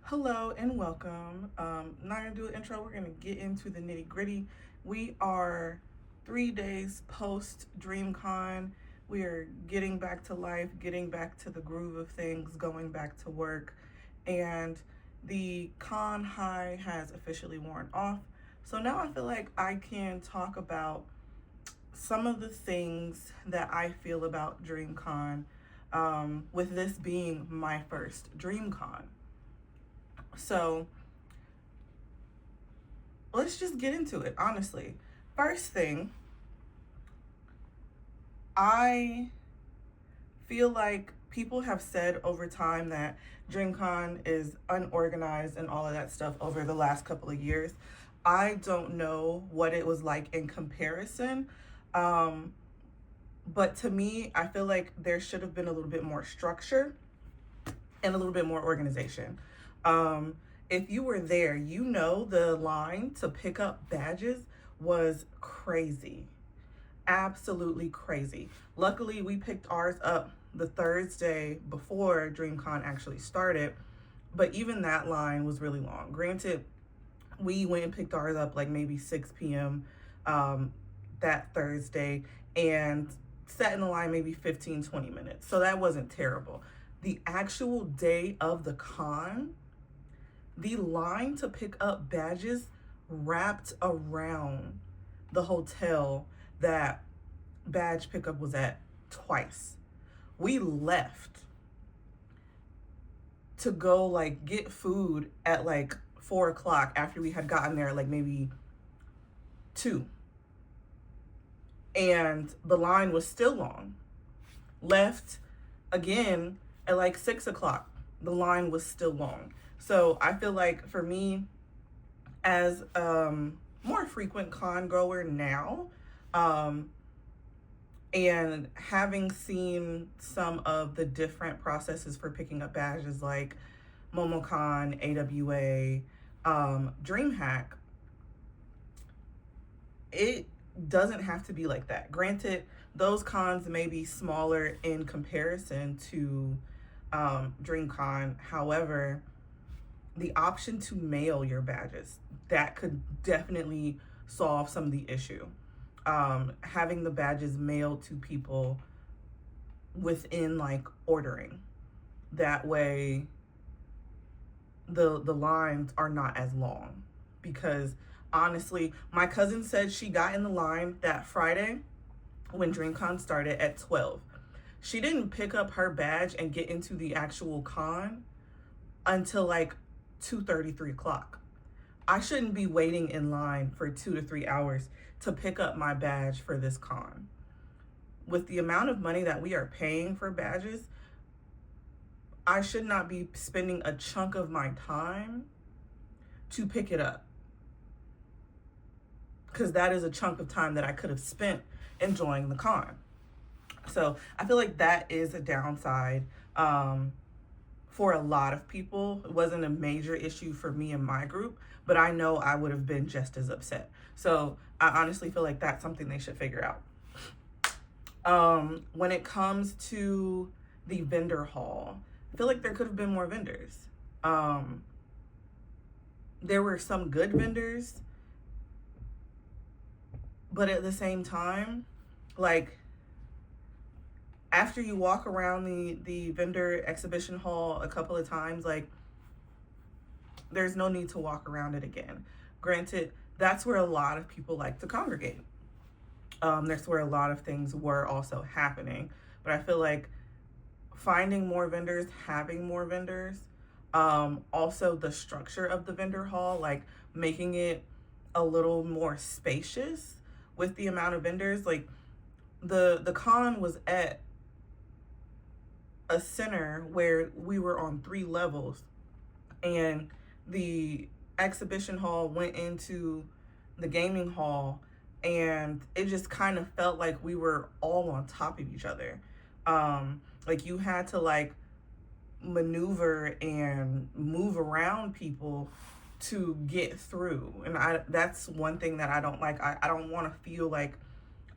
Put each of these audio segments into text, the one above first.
Hello and welcome. Not gonna do an intro. We're gonna get into the nitty gritty. We are 3 days post DreamCon. We are getting back to life, getting back to the groove of things, going back to work, and the con high has officially worn off. So now I feel like I can talk about some of the things that I feel about DreamCon, with this being my first DreamCon. So let's just get into it, honestly. First thing, I feel like people have said over time that DreamCon is unorganized and all of that stuff over the last couple of years. I don't know what it was like in comparison. Um, but to me, I feel like there should have been a little bit more structure and a little bit more organization. If you were there, you know the line to pick up badges was crazy. Absolutely crazy. Luckily, we picked ours up the Thursday before DreamCon actually started, but even that line was really long. Granted, we went and picked ours up like maybe 6 p.m. That Thursday and sat in the line maybe 15, 20 minutes. So that wasn't terrible. The actual day of the con, the line to pick up badges wrapped around the hotel that badge pickup was at twice. We left to go like get food at like 4 o'clock after we had gotten there like maybe 2. And the line was still long. Left again at like 6 o'clock. The line was still long. So I feel like for me, as more frequent con goer now, and having seen some of the different processes for picking up badges like MomoCon, AWA, DreamHack, it doesn't have to be like that. Granted, those cons may be smaller in comparison to DreamCon. However, the option to mail your badges, that could definitely solve some of the issue. Having the badges mailed to people within like ordering. That way the lines are not as long, because honestly, my cousin said she got in the line that Friday when DreamCon started at 12. She didn't pick up her badge and get into the actual con until like 2:30, 3 o'clock. I shouldn't be waiting in line for 2 to 3 hours to pick up my badge for this con. With the amount of money that we are paying for badges, I should not be spending a chunk of my time to pick it up, because that is a chunk of time that I could have spent enjoying the con. So I feel like that is a downside, for a lot of people. It wasn't a major issue for me and my group, but I know I would have been just as upset. So I honestly feel like that's something they should figure out. When it comes to the vendor hall, I feel like there could have been more vendors. There were some good vendors, but at the same time, like, after you walk around the vendor exhibition hall a couple of times, like, there's no need to walk around it again. Granted, that's where a lot of people like to congregate. That's where a lot of things were also happening. But I feel like finding more vendors, having more vendors, also the structure of the vendor hall, like making it a little more spacious with the amount of vendors. Like, the con was at a center where we were on 3 levels, and the exhibition hall went into the gaming hall, and it just kind of felt like we were all on top of each other. Like, you had to like maneuver and move around people to get through, and that's one thing that I don't like. I don't want to feel like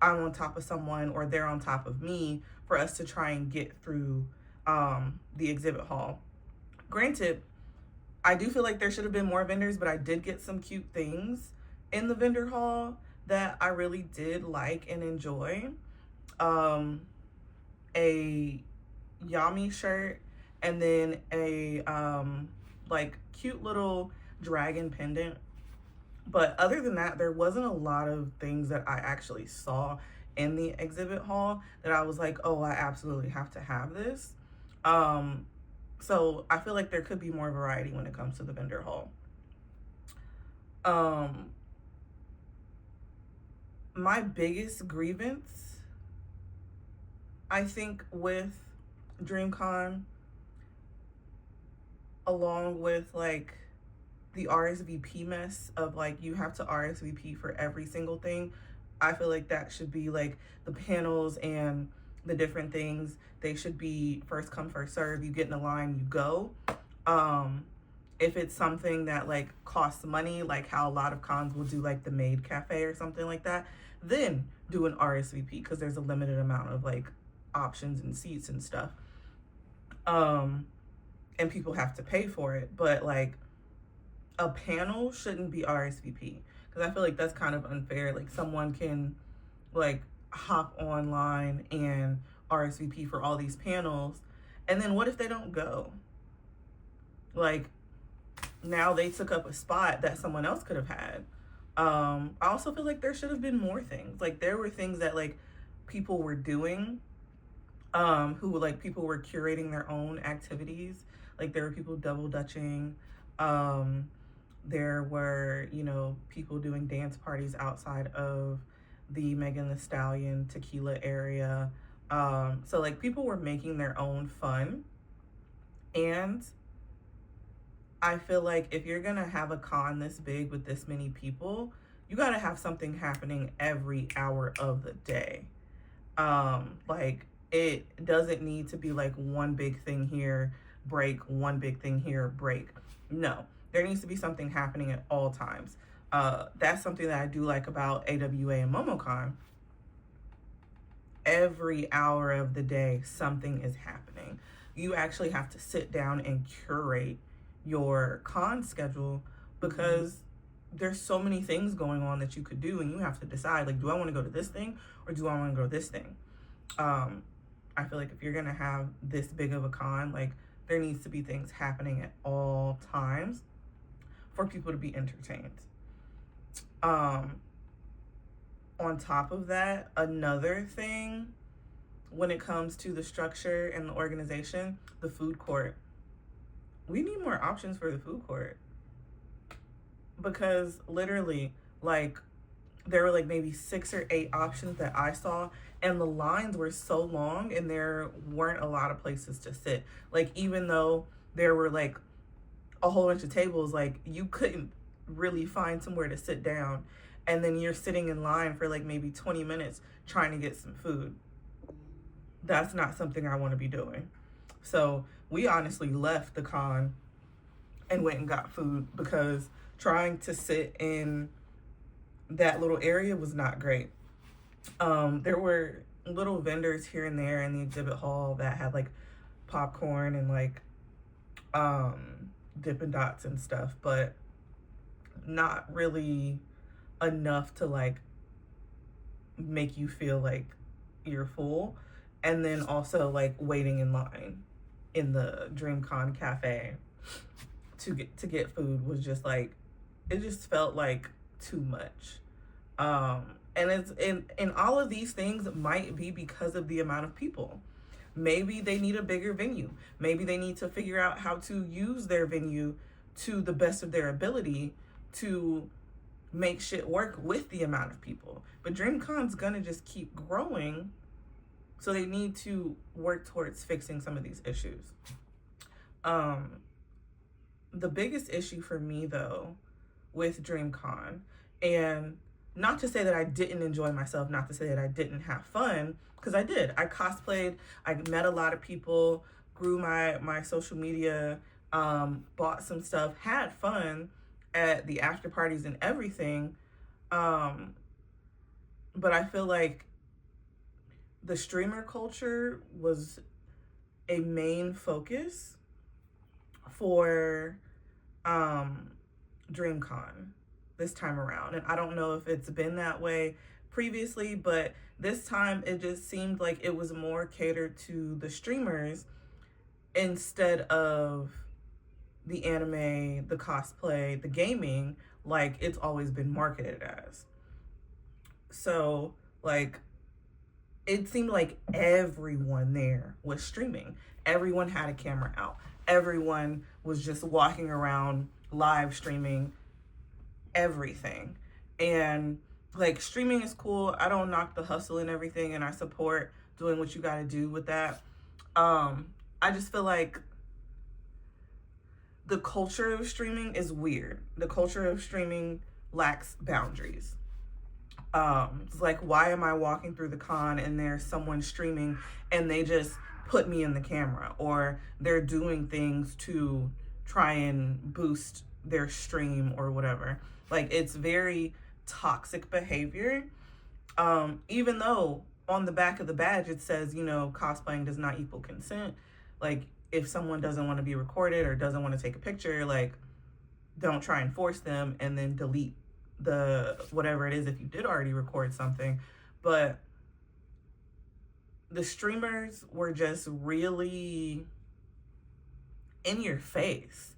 I'm on top of someone or they're on top of me for us to try and get through the exhibit hall. Granted, I do feel like there should have been more vendors, but I did get some cute things in the vendor hall that I really did like and enjoy. Um, a Yami shirt, and then a like cute little dragon pendant. But other than that, there wasn't a lot of things that I actually saw in the exhibit hall that I was like, oh, I absolutely have to have this. Um, so I feel like there could be more variety when it comes to the vendor hall. Um, my biggest grievance, I think, with DreamCon, along with like the RSVP mess of like you have to RSVP for every single thing, I feel like that should be like the panels and the different things. They should be first come, first serve. You get in the line, you go. Um, if it's something that like costs money, like how a lot of cons will do like the Maid Cafe or something like that, then do an RSVP because there's a limited amount of like options and seats and stuff. And people have to pay for it. But like a panel shouldn't be RSVP because I feel like that's kind of unfair. Like someone can like hop online and RSVP for all these panels, and then what if they don't go? Like now they took up a spot that someone else could have had. I also feel like there should have been more things. Like there were things that like people were doing, who like people were curating their own activities. Like there were people double dutching. There were, you know, people doing dance parties outside of the Megan Thee Stallion tequila area. So like people were making their own fun. And I feel like if you're gonna have a con this big with this many people, you gotta have something happening every hour of the day. Like it doesn't need to be like one big thing here, break, one big thing here, break. No, there needs to be something happening at all times. That's something that I do like about AWA and MomoCon. Every hour of the day, something is happening. You actually have to sit down and curate your con schedule because there's so many things going on that you could do, and you have to decide like, do I want to go to this thing or do I want to go to this thing? I feel like if you're gonna have this big of a con, like there needs to be things happening at all times for people to be entertained. On top of that, another thing when it comes to the structure and the organization, the food court. We need more options for the food court because literally, like, there were like maybe 6 or 8 options that I saw, and the lines were so long and there weren't a lot of places to sit. Like, even though there were like a whole bunch of tables, like, you couldn't really find somewhere to sit down. And then you're sitting in line for like maybe 20 minutes trying to get some food. That's not something I want to be doing. So we honestly left the con and went and got food because trying to sit in that little area was not great. There were little vendors here and there in the exhibit hall that had like popcorn and like Dippin' Dots and stuff, but not really enough to like make you feel like you're full. And then also like waiting in line in the DreamCon cafe to get food was just like, it just felt like too much. And it's in all of these things might be because of the amount of people. Maybe they need a bigger venue. Maybe they need to figure out how to use their venue to the best of their ability to make shit work with the amount of people. But DreamCon's gonna just keep growing, so they need to work towards fixing some of these issues. The biggest issue for me though with DreamCon, and not to say that I didn't enjoy myself, not to say that I didn't have fun, because I did. I cosplayed, I met a lot of people, grew my social media, bought some stuff, had fun at the after parties and everything. But I feel like the streamer culture was a main focus for DreamCon this time around. And I don't know if it's been that way previously, but this time it just seemed like it was more catered to the streamers instead of the anime, the cosplay, the gaming, like it's always been marketed as. So, like, it seemed like everyone there was streaming. Everyone had a camera out. Everyone was just walking around live streaming everything. And like, streaming is cool. I don't knock the hustle and everything, and I support doing what you got to do with that. I just feel like the culture of streaming is weird. The culture of streaming lacks boundaries. It's like, why am I walking through the con and there's someone streaming and they just put me in the camera, or they're doing things to try and boost their stream or whatever. Like, it's very toxic behavior. Even though on the back of the badge it says, you know, cosplaying does not equal consent. Like, if someone doesn't want to be recorded or doesn't want to take a picture, like, don't try and force them and then delete the whatever it is if you did already record something. But the streamers were just really in your face.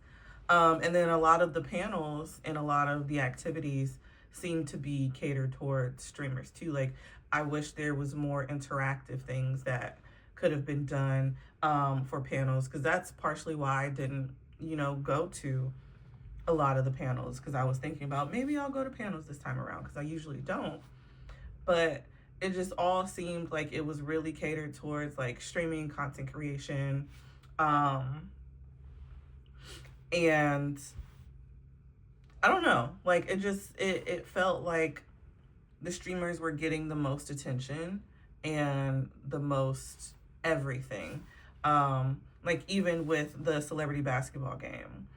And then a lot of the panels and a lot of the activities seem to be catered towards streamers too. Like, I wish there was more interactive things that could have been done for panels, because that's partially why I didn't, you know, go to a lot of the panels, because I was thinking about maybe I'll go to panels this time around, because I usually don't. But it just all seemed like it was really catered towards like streaming, content creation, and I don't know, like, it felt like the streamers were getting the most attention and the most everything. Like, even with the celebrity basketball game,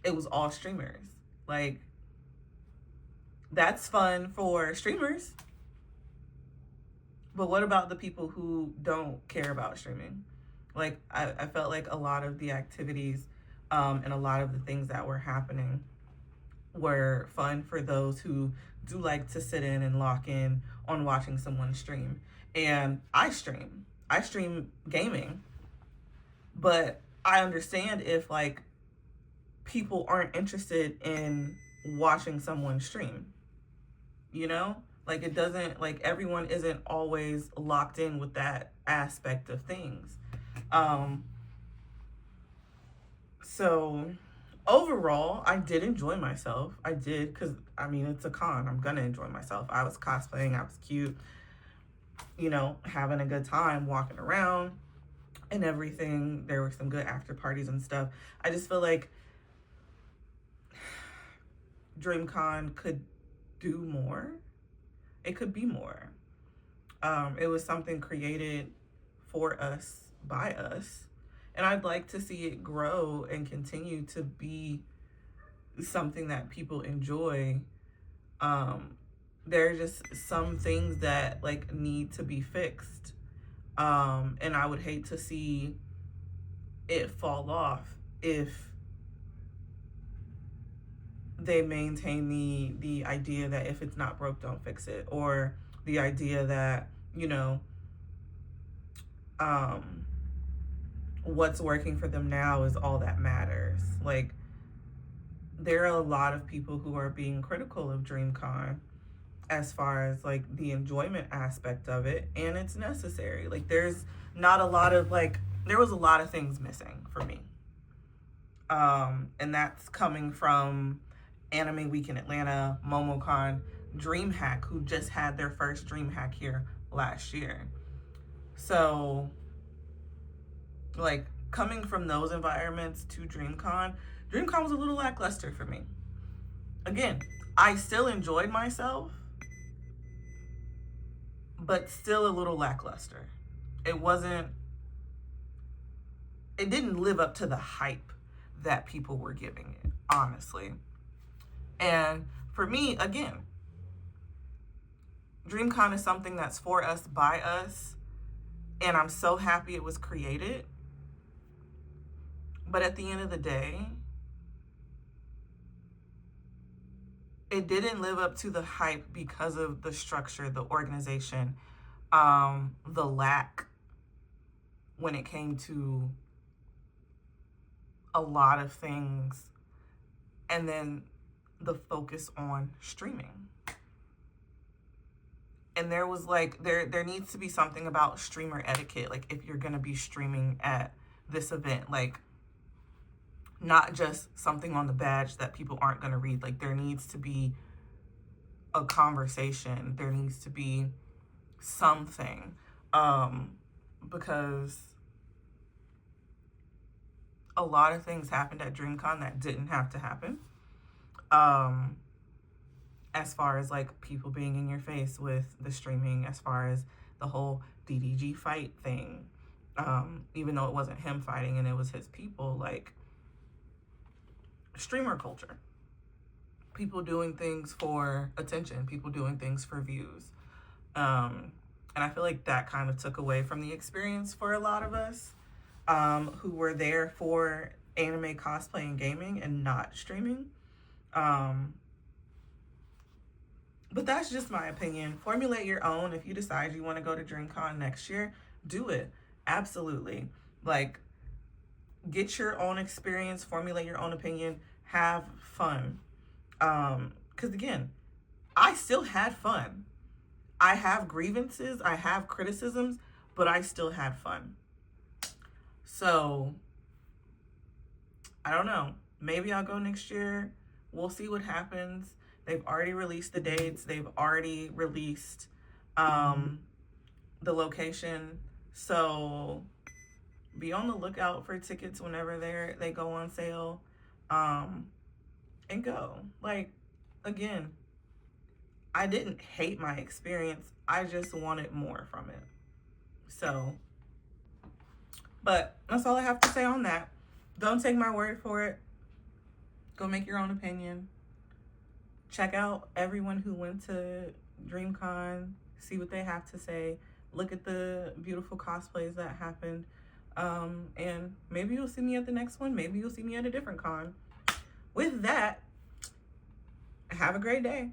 it was all streamers. Like, that's fun for streamers, but what about the people who don't care about streaming? Like, I felt like a lot of the activities and a lot of the things that were happening were fun for those who do like to sit in and lock in on watching someone stream. And I stream gaming, but I understand if like people aren't interested in watching someone stream, you know? Like, it doesn't, like, everyone isn't always locked in with that aspect of things. So overall, I did enjoy myself. I did, because, I mean, it's a con. I'm gonna enjoy myself. I was cosplaying. I was cute, you know, having a good time, walking around and everything. There were some good after parties and stuff. I just feel like DreamCon could do more. It could be more. It was something created for us, by us. And I'd like to see it grow and continue to be something that people enjoy. There are just some things that like need to be fixed. And I would hate to see it fall off if they maintain the idea that if it's not broke, don't fix it, or the idea that, you know, what's working for them now is all that matters. Like, there are a lot of people who are being critical of DreamCon as far as like the enjoyment aspect of it, and it's necessary. Like, there's not a lot of like, there was a lot of things missing for me, and that's coming from Anime Week in Atlanta, MomoCon, DreamHack, who just had their first DreamHack here last year. So, like, coming from those environments to DreamCon was a little lackluster for me. Again, I still enjoyed myself, but still a little lackluster. It didn't live up to the hype that people were giving it, honestly. And for me, again, DreamCon is something that's for us, by us, and I'm so happy it was created. But at the end of the day, it didn't live up to the hype because of the structure, the organization, the lack when it came to a lot of things, and then the focus on streaming. And there was like, there needs to be something about streamer etiquette. Like, if you're gonna be streaming at this event, like, not just something on the badge that people aren't gonna read. Like, there needs to be a conversation. There needs to be something, because a lot of things happened at DreamCon that didn't have to happen. As far as like people being in your face with the streaming, as far as the whole DDG fight thing, even though it wasn't him fighting and it was his people, like, streamer culture, people doing things for attention, people doing things for views, and I feel like that kind of took away from the experience for a lot of us, who were there for anime cosplay and gaming and not streaming. But that's just my opinion. Formulate your own. If you decide you want to go to DreamCon next year, do it. Absolutely. Like, get your own experience, formulate your own opinion, have fun. Because again, I still had fun. I have grievances, I have criticisms, but I still had fun. So, I don't know. Maybe I'll go next year. We'll see what happens. They've already released the dates. They've already released the location. So be on the lookout for tickets whenever they go on sale. And go. Like, again, I didn't hate my experience. I just wanted more from it. So, but that's all I have to say on that. Don't take my word for it. Go make your own opinion. Check out everyone who went to DreamCon. See what they have to say. Look at the beautiful cosplays that happened. And maybe you'll see me at the next one. Maybe you'll see me at a different con. With that, have a great day.